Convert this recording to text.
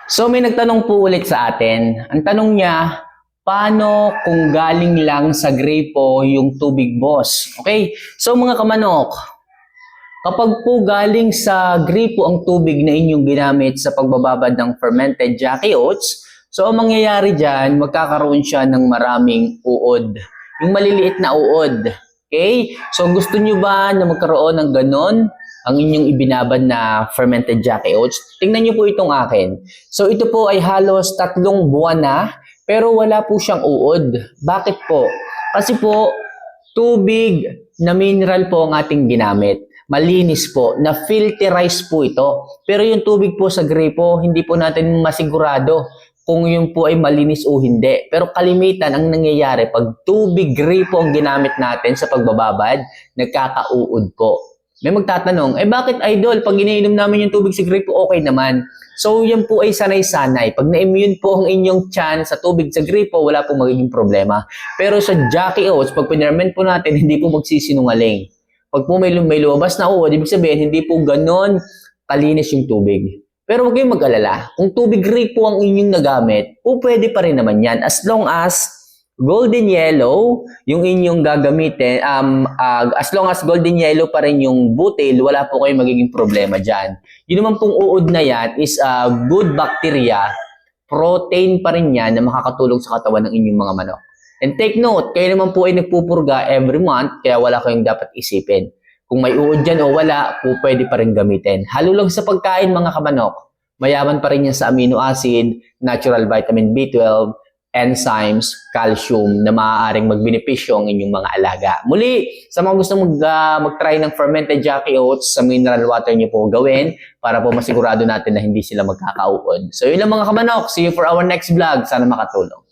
So may nagtanong po ulit sa atin. Ang tanong niya, paano kung galing lang sa gripo yung tubig, boss? Okay? So mga kamanok, kapag po galing sa gripo ang tubig na inyong ginamit sa pagbababad ng fermented Jackie Oats, so ang mangyayari dyan, magkakaroon siya ng maraming uod. Yung maliliit na uod. Okay? So gusto nyo ba na magkaroon ng ganon ang inyong ibinabad na fermented Jackie Oats? Tingnan nyo po itong akin. So ito po ay halos 3 buwan na, pero wala po siyang uod. Bakit po? Kasi po, tubig na mineral po ang ating ginamit. Malinis po, na-filterize po ito. Pero yung tubig po sa gripo, hindi po natin masigurado kung yun po ay malinis o hindi. Pero kalimitan ang nangyayari, pag tubig gripo ang ginamit natin sa pagbababad, nagkakauod po. May magtatanong, bakit idol, pag iniinom namin yung tubig sa gripo, okay naman. So yan po ay sanay-sanay. Pag na-immune po ang inyong tiyan sa tubig sa gripo, wala pong magiging problema. Pero sa Jackie Oats, pag pinarment po natin, hindi po magsisinungaling. Pag po may lumabas na uod, ibig sabihin, hindi po ganon kalinis yung tubig. Pero huwag kayong mag-alala. Kung tubig gripo ang inyong nagamit, po pwede pa rin naman yan. As long as golden yellow yung inyong gagamitin, as long as golden yellow pa rin yung butil, wala po kayong magiging problema dyan. Yun naman pong uod na yan is good bacteria, protein pa rin yan na makakatulong sa katawan ng inyong mga manok. And take note, kayo naman po ay nagpupurga every month, kaya wala kayong dapat isipin. Kung may uod dyan o wala, po pwede pa rin gamitin. Halo lang sa pagkain mga kamanok, mayaman pa rin yan sa amino acid, natural vitamin B12, enzymes, calcium na maaaring magbenepisyo ang inyong mga alaga. Muli, sa mga gusto mag-try ng fermented Jackie Oats, sa mineral water nyo po gawin para po masigurado natin na hindi sila magkakauod. So yun lang mga kamanok. See you for our next vlog. Sana makatulong.